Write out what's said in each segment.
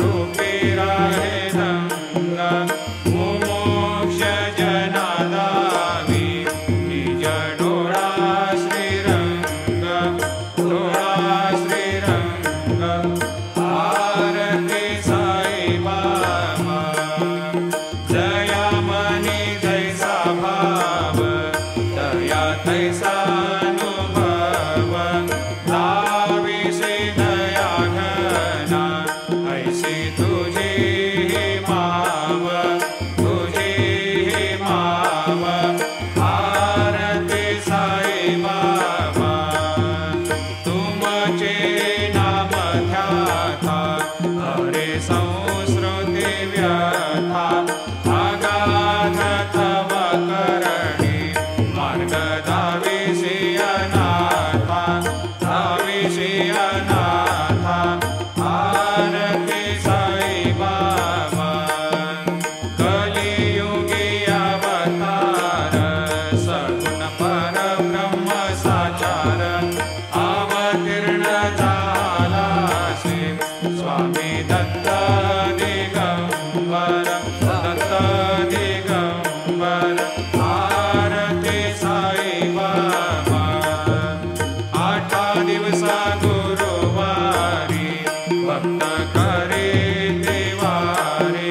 रूपी राहे रंग मुमोक्ष जनादावी निज डोळा श्रीरंग आरती साई बाबा जया मनी जैसा भाव दया तैसा अनुभव दाविसे दया घना ऐसी तुझी माव आरती साई बाबा तुमचे नाम ध्याता हरे संस्कृती व्यथा अगाध तव करणी मार्ग दाविसी अनाथा आरती साई बाबा कलियुगी अवतार सगुण परब्रह्म साचार अवतीर्ण झाला शिव स्वामी दत्त दिगंबर आरती साई बाबा आठा दिवसा गुरुवारी भक्त करे देवारे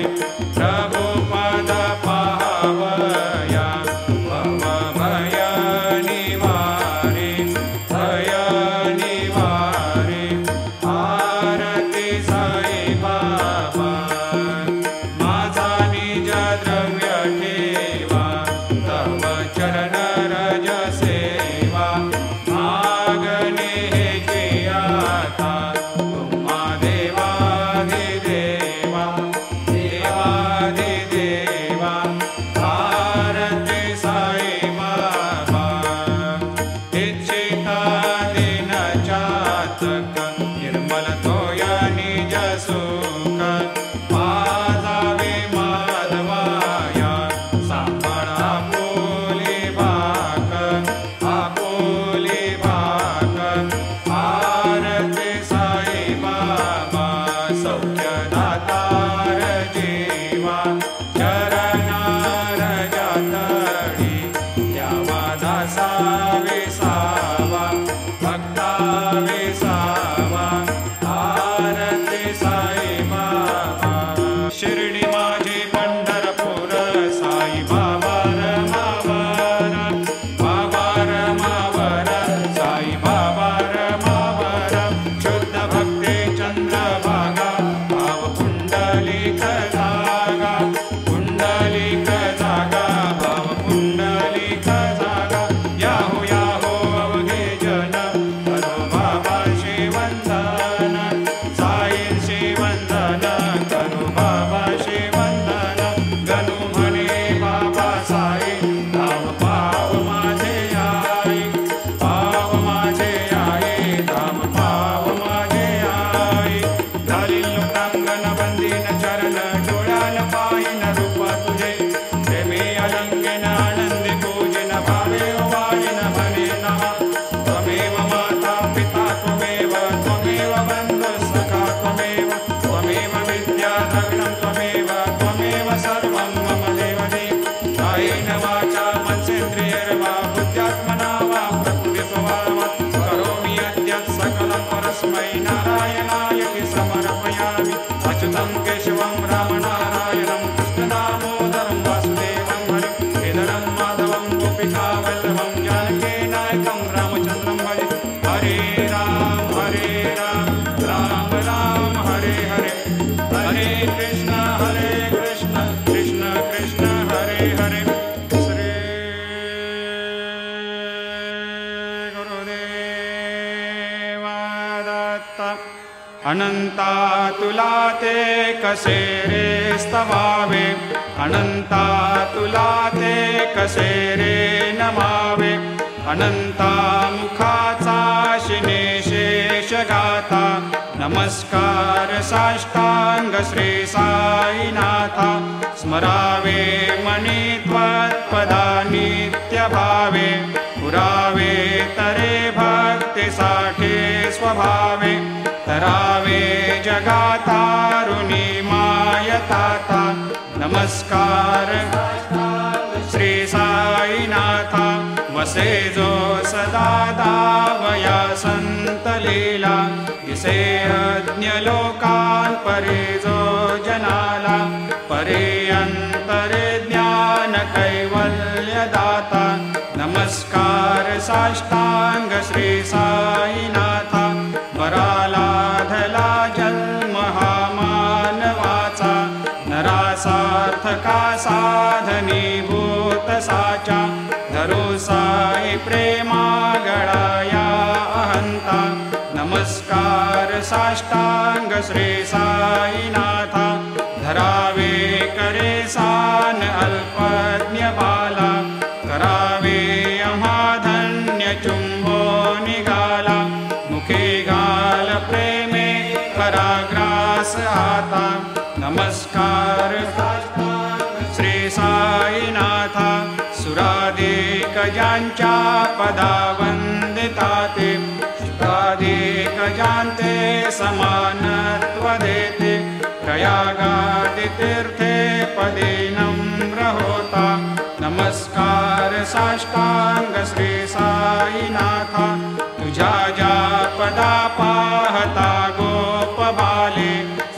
प्रभु पद पावया भव भय निवारे आरती साई बाबा माझा निज द्रव्य ठेवा तव चरण रज सेवा मागणे हेची आता तुम्हा देवाधिदेवा आरती साई बाबा इच्छिता दिन चातक निर्मल तोया निज सुख पाजावे माधवाया सांभाळ आपुली भाक आरती साई बाबा सौख्य दातार जीवा चरणार जातडी द्यावा दासा विसावा भक्ता विसावा आरती साई बाबा शिर्डी माझी पंढरपूर साई बाबा रमावर साई बाबा रमावर शुद्ध भक्ती चंद्रभागा भाव पुंडलिक जागा भाव पुंडलिक जागा याहो अवघे जन करो बाबा शिवंदन साईंशी वंदन करो बाबा शिवंदन गणू म्हणे बाबा साई धाम पाव माझे आई धाम पाव माझे आई घालील लोकांगण बंदीन चरण डोळ्यान पाहिन रूप तुझे प्रेमी अलंकेन आनंदी पूजिन भावे वाळीन म्हणे नमः त्वमेव माता पिता त्वमेव बंधु सखा त्वमेव विद्या द्रविणं त्वमेव सर्वं मम देवदेव कायेन वाचा मनसेन्द्रियैर्वा बुद्ध्यात्मना वा प्रकृतिस्वभावा करोमि यद्यत् सकलं परस्मै नारायणाय समर्पयामि अच्युतं केशवं रामनारायणं कृष्णदामोदरं वासुदेवं हरिं केदारं माधवं गोपिकावल्लभं जानकीनायकं रामचन्द्रं भजे हरे राम राम राम हरे हरे हरे कृष्ण कृष्ण कृष्ण हरे हरे श्री गुरुदेव दत्त अनंता तुला ते कसे रे स्तवावे अनंता तुला ते कसे रे नमावे अनंता मुखाचा शिनेशेष गाथा नमस्कार साष्टांग श्री साईनाथा स्मरावे मनी त्वत्पदा नित्य भावे पुरावे तरे भक्तीसाठी स्वभावे तरावे जगातारुणी नमस्कार श्री साईनाथ वसे जो सदा दावया संत लीला दिसे अज्ञ लोकान् परे जो जनाला परे अंतरे ज्ञान कैवल्य दाता नमस्कार साष्टांग श्री साईनाथ वरालाधला जन्म हा मानवाचा नरासार्थका साधनीभूत साचा धरो साई प्रेमा गळाया अहंता नमस्कार साष्टांग श्री साईनाथ धरावे करे सान अल्पज्ञ बाला करावे अमाधन्य चुंबो निगाला मुखे गाल प्रेमे कराग्रास आता नमस्कार श्री साईनाथ सुरादिक ज्यांच्या पदा वंदिताते शुकादिक ज्यांते समानत्व देते प्रयागादि तीर्थे पदे नम्र होता नमस्कार साष्टांग श्री साईनाथ तुझ्या ज्या पदा पाहता गोप बाले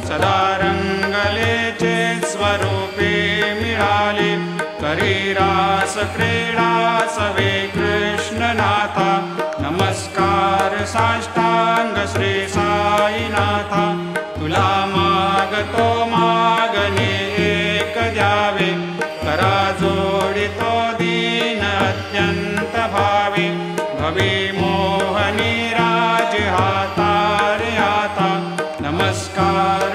सदा रंगलेचे स्वरूपे मिळाले करी रास क्रीडा सवे कृष्णनाथ नमस्कार साष्टांग श्री साईनाथ तुला मागतो मागणे एक द्यावे करा जोडितो दीन अत्यंत भावे भवे मोहनी राज हातारे आता नमस्कार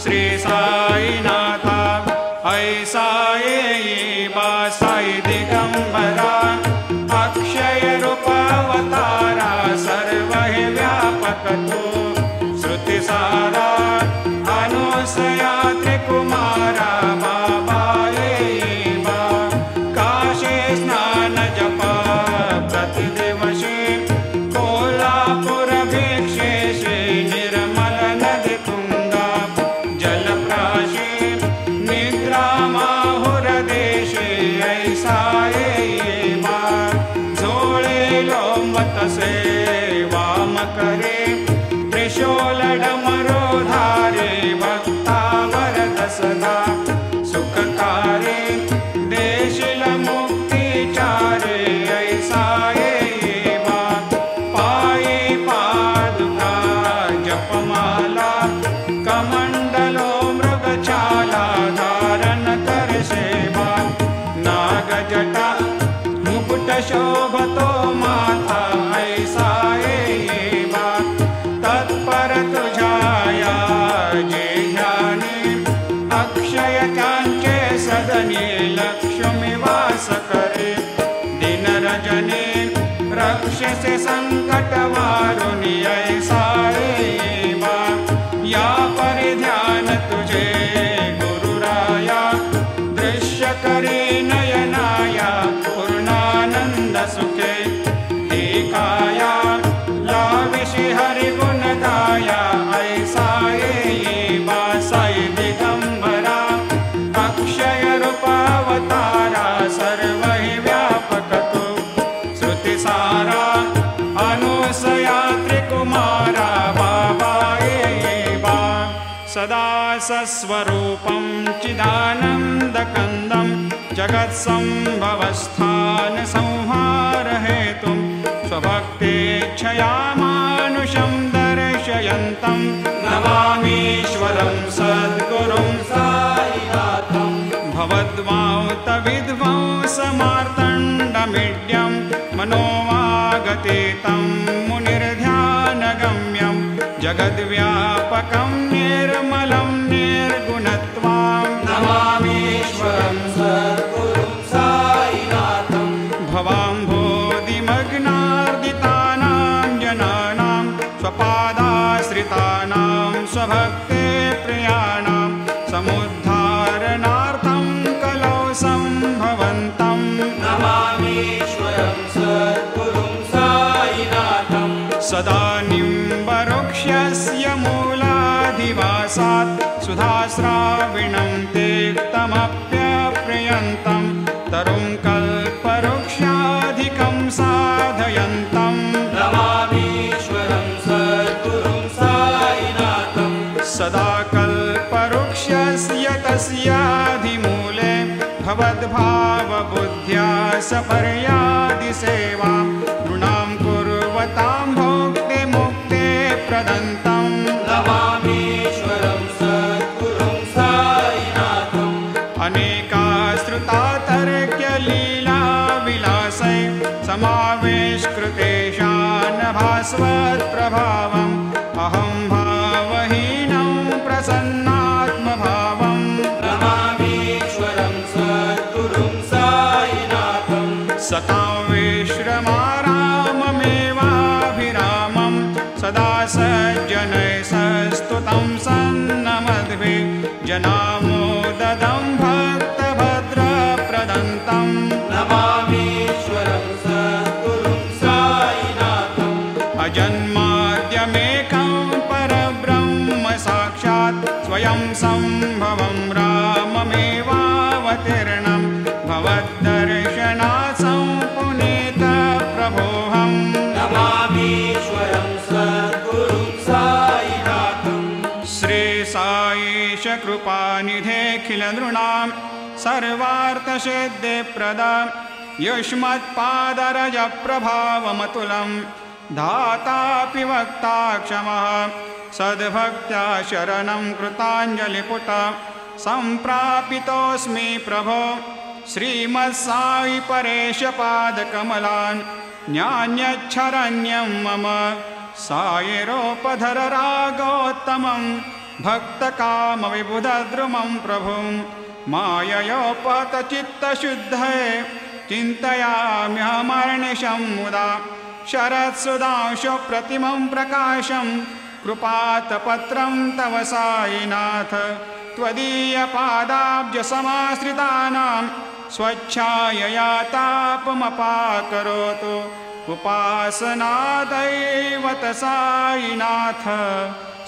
श्री साईनाथ ऐसा येई बा साई दिगंबरा अक्षय रूपावतारा सर्व हे व्यापक तू श्रुती सारा अनुसया त्रिकुमारा बाबा येई बा काशी स्नान जपा प्रतिदिवशी कोल्हापूर भिक्षेशी निर्मल नदी तुंगा जलप्राशी निद्रा माहुर देशे ऐसा येई बा झोळे लोंबतसे वाम करे त्रिशूल डमरो धारे भक्ता वरद सदा सुखकारे देशिल मुक्तिचारे ऐसा येई बा पायी पादुका जपमाला कमंडलो मृगछाला धारण कर सेवा नागजटा मुकुट शोभतो माथा ऐसा येई बा तत्पर तुझाया जे ध्यानी अक्षय त्यांचे सदनी लक्ष्मी वास करे दिन रजनी रक्षसे संकट वारुणी ऐसा येई बा या परिध्यान तुझे गुरुराया दृश्य करी नयनाया पूर्णानंद सुखे काया लाविषि हरि गुणदाया ऐसा येई बा साई दिगंबरा अक्षय रूपावतारा सर्व हि व्यापक तू श्रुति सारा अनुसया त्रिकुमारा बाबा येई बा सदा सस्वरूपं चिदानन्दकन्दं जगत्सम्भवस्थान संहार हेतुं स्वभक्तेच्छया मानुषं दर्शयन्तं नमामीश्वरं सद्गुरुं साईनाथं भवद्वांत विध्वंसमार्तण्डमीड्यं मनोवागतीतं मुनिर्ध्यानगम्यं जगद्व्यापकं निर्मलं निर्गुणत्वां नमामीश्वरं सद्गुरुं साईनाथं भवाम्भोधिमग्नार्दितानां जनानां स्वपादाश्रितानां स्वभक्ते प्रियाणां समुद्धारणार्थं कलौ सम्भवन्तं नमामीश्वरं सद्गुरुं साईनाथं सदा निम्बवृक्षस्य मूलाधि साक्षात् सुधास्राविणं तेक्तमप्यप्रियन्तं तरुं कल्पवृक्षाधिकं साधयन्तं नमामीश्वरं सद्गुरुं साईनाथं सदा कल्पवृक्षस्य तस्याधिमूले भवद्भावबुद्ध्या सपर्यादिसेवां नृणां कुर्वतां भोक्तिमुक्ते प्रदन्तं नमामीश्वरं सद्गुरुं साईनाथम् अनेकाश्रुता तर्क्यलीलाविलासै समावेशकृतेषान् भास्वत्प्रभावम् अहं भावहीनं प्रसन्नात्मभावम् नमामीश्वरं सद्गुरुं साईनाथम् सतां विश्रमाराममेवाभिरामं सदा सज्जनैः सस्तुतं सन्नमद्भिः जनामोददं भक्तभद्रप्रदन्तं नमामीश्वरं सद्गुरुं साईनाथम् अजन्माद्यमेकं परब्रह्म साक्षात् स्वयं सम्भवं राममेवावतीर्णं भवद्दर्शनात् सम्पुनीतप्रभोऽहम् नमामीश्वरं सद्गुरुं साईनाथम् श्रीसाईश कृपानिधेऽखिलनृणां सर्वार्थसिद्धिप्रदा युष्मत्पादरजप्रभावमतुलं धातापि वक्ता क्षमः सद्भक्त्या शरणं कृताञ्जलिपुट सम्प्रापितोऽस्मि प्रभो श्रीमत्साई परेशपादकमलान् न्यान्यच्छरण्यं मम सायिरोपधर रागोत्तमं भक्तकामविबुधद्रुमं प्रभुं माययोपहतचित्तशुद्धये चिन्तयाम्यहमर्निशं मुदा शरत्सुधांशुप्रतिमं प्रकाशं कृपातपत्रं तव साईनाथ त्वदीयपादाब्जसमाश्रितानां स्वच्छायया तापमपाकरोतु उपासनादैवत साईनाथ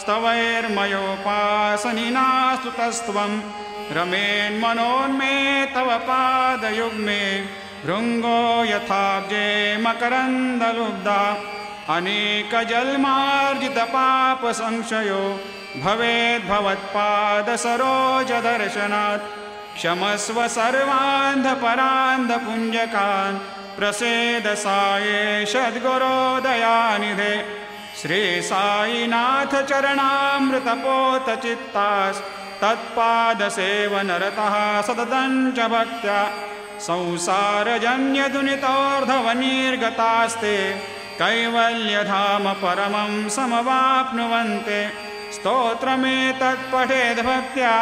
स्तवैर्मयोपासनिना स्तुतस्त्वं रमेन्मनोन्मे तव पादयुग्मे भृङ्गो यथाब्जे मकरन्दलुब्धा अनेकजन्मार्जितपापसंशयो भवेद्भवत्पादसरोजदर्शनात् क्षमस्व सर्वान्धपरान्धपुञ्जकान् प्रसेद साये सद्गुरोदयानिधे श्री साईनाथ चरणामृतपोतचित्तास्तत्पादसेवनरतः सततं च भक्त्या संसारजन्यदुनितोर्धवनिर्गतास्ते कैवल्यधाम परमं समवाप्नुवन्ते स्तोत्रमेतत्पठेद्भक्त्या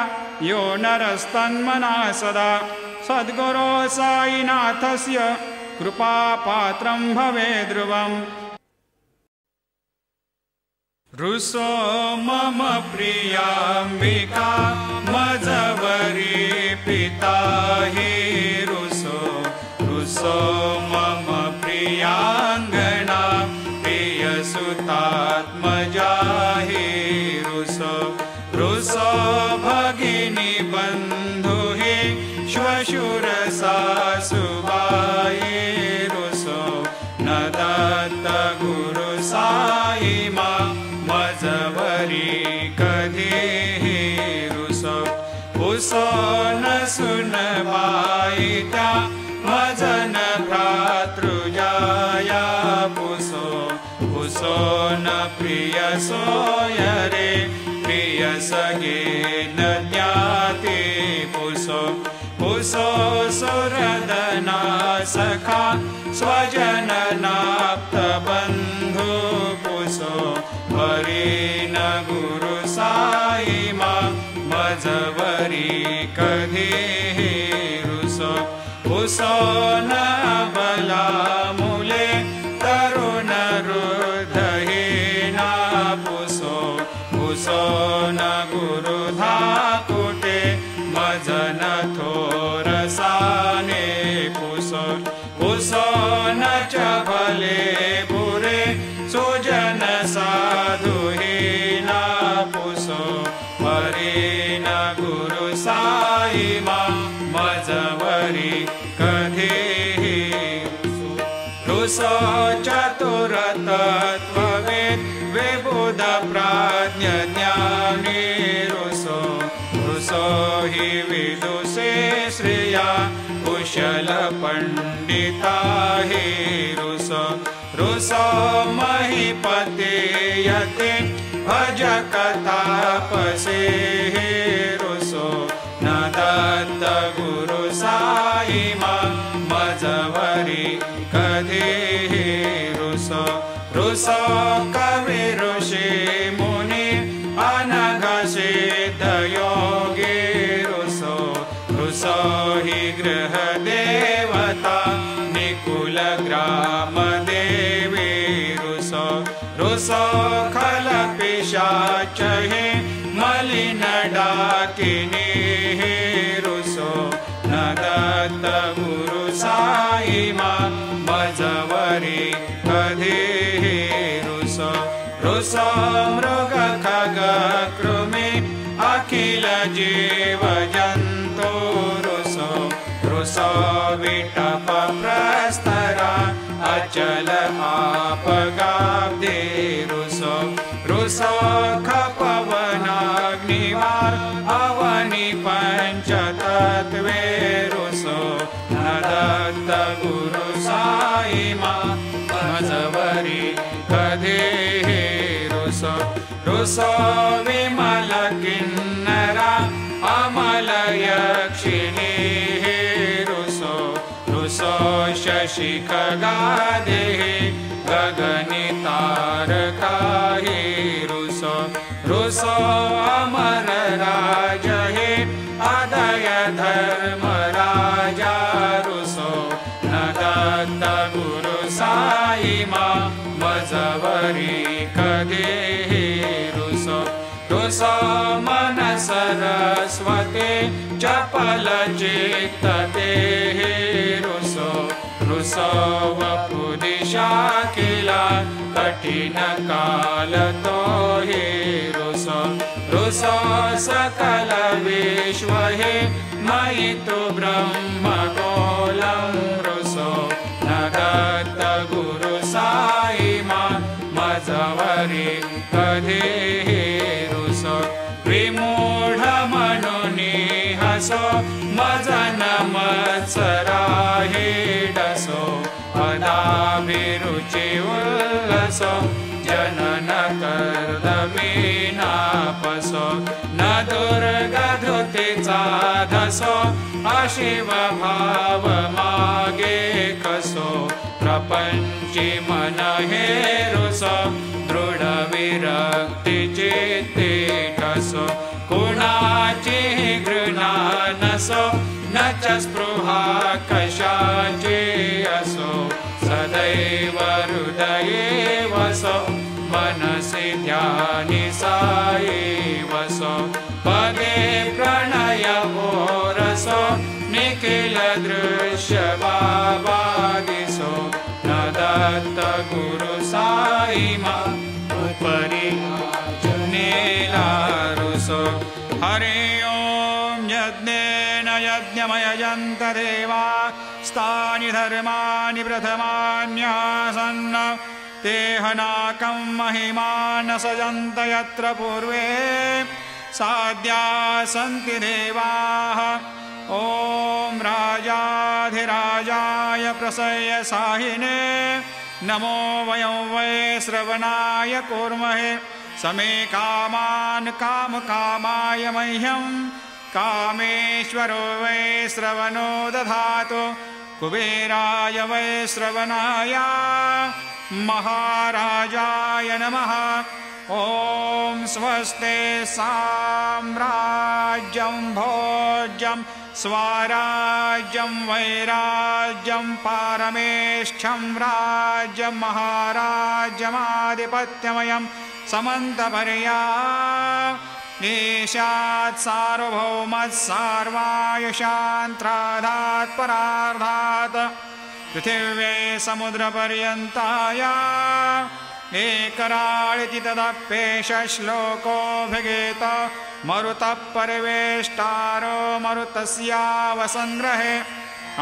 यो नरस्तन्मना सदा सद्गुरो साईनाथस्य कृपापात्रं भवेद्ध्रुवम् रुसो मम प्रियाम्बिका मजवरी पिता हि रुसो रुसो मम प्रियाङ्गना प्रियसुतात्मजा हि रुसो रुसो भगिनी बन्धु हि श्वशुरसासुबाई रुसो न दत्त गुरु साई मा मजवरी कधी रुसो उसो न सुनबाई त्या मजन भ्रातृजाया पुसो उसो न प्रिय सोयरे प्रिय सगे न ज्ञाते पुसो पुसो सुरदना सखा स्वजननाप्त बन्धु पुसो हरि न गुरु साई मा मजवरी कधी रुसो उसो न बला मुले तरुण रुद्धहीना पुसो उसो न गुरु धाकुटे मजन थोरसाने पुसो उसो न च भले बुरे सुजन साधुहीना पुसो हरि न गुरु साई मा मजवरी कधीही रुसो चतुर तत्ववेद विबुध प्राज्ञ ज्ञानी रुसो रुसो हि विदुषे श्रिया कुशल पंडिता हि रुसो रुसो महीपते यते भजक तापसे रुसो न दत्त गुरु साई मा मजवरी कधीही रुसो रुसो कवि ऋषि मुनि अनघ सिद्ध योगी रुसो रुसो हि गृह देवता निकुल ग्राम देवी रुसो रुसो खल पिशाच हि मलिन डाकिनी रुसो न दत्त गुरु साई मा मजवरी कधीही रुसो रुसो मृग खग कृमि अखिल जीव जंतु रुसो रुसो विटप प्रस्तरा अचल आपगाब्दे रुसो रुसो खपवनाग्निवार अवनि पंचतत्वे रुसो न दत्त गुरु साई मा मजवरी कधीही रुसो रुसो विमल किन्नरा अमल यक्षिणी रुसो रुसो शशि खगादे गगनि तारका रुसो रुसो अमर राज हे अदय धर्म राजा रुसो न दत्त गुरु साई मा मजवरी कधीही रुसो रुसो मन सरस्वती चपल चित्तते रुसो रुसो वपुदिशा किला कठिन काल तो हि रुसो रुसो सकल विश्व हे मयि तु ब्रह्म गोलं रुसो न दत्त गुरु साई मा मजवरी कधीही रुसो विमूढ मनुनि हसो मजन मत्सरा हि डसो अदाभिरुचि उल्लसो जनन कर्दमीनापसो न दुर्गधृतिचा धसो अशिव भाव मागे कसो प्रपंची मन हे रुसो दृढ विरक्ति चित्ते ठसो कुणाची घृणा नसो न च स्पृहा कशाची असो सदैव हृदये वसो मनसि ध्यानि साई वसो पदे प्रणय ओरसो निखिल दृश्य बाबादिसो न दत्त गुरु साई मा उपरि जनेला रुसो हरि ओम यज्ञेन यज्ञमयजन्त देवा स्थानि धर्माणि प्रथमान्यासन्न तेहनाकं महिमान सजन्त यत्र पूर्वे साध्या सन्ति देवाः ॐ राजाधिराजाय प्रसय साहिने नमो वयं वै श्रवणाय कुर्महे समे कामान् कामकामाय मह्यं कामेश्वरो वै श्रवणो दधातु कुबेराय वै श्रवणाय महाराजाय नमः ॐ स्वस्ते साम्राज्यं भोज्यं स्वराज्यं वैराज्यं पारमेष्ठ्यं राज्यं महाराज्यमाधिपत्यमयं समन्तपर्या ईशात् सार्वभौमः सार्वायुषान्त्राधात् परार्धात् पृथिव्यै समुद्रपर्यन्ताय एकराळिति तदप्येष श्लोकोऽभिगीत मरुतः परिवेष्टारो मरुतस्यावसङ्ग्रहे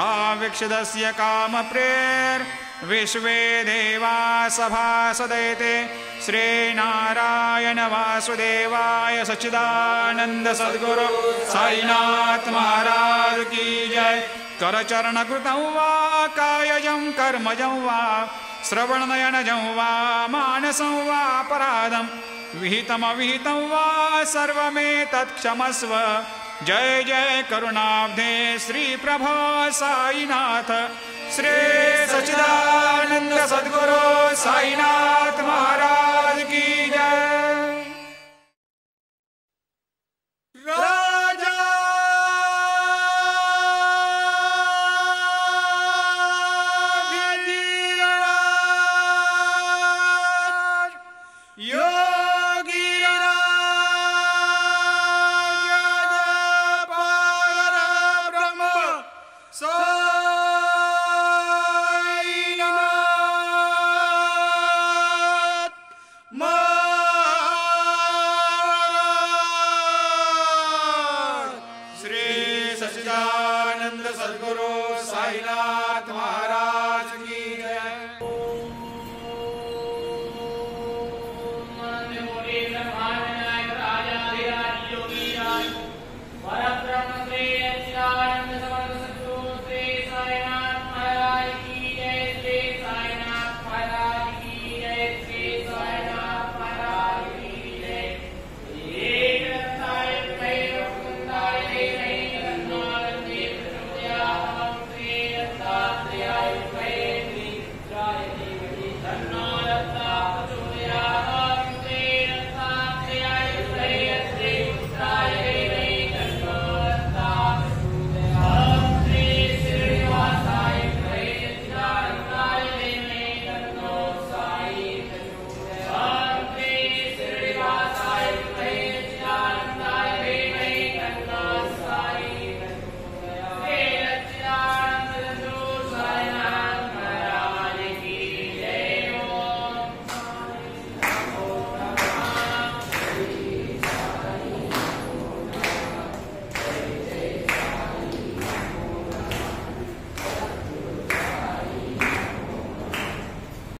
आवीक्षितस्य कामप्रेर्विश्वे देवा सभासदैते श्रीनारायण वासुदेवाय सच्चिदानंद सद्गुरु साईनाथ महाराज की जय। करचरणकृतं वा कायजं कर्मजं वा श्रवणनयनजं वा मानसं वा अपराधं विहितमविहितं वा सर्वमेतत्क्षमस्व। जय जय करुणाब्धे श्री प्रभो साईनाथ श्री सच्चिदानंद सद्गुरु साईनाथ महाराज की जय। राजा सच्चिदानंद सद्गुरु साईनाथ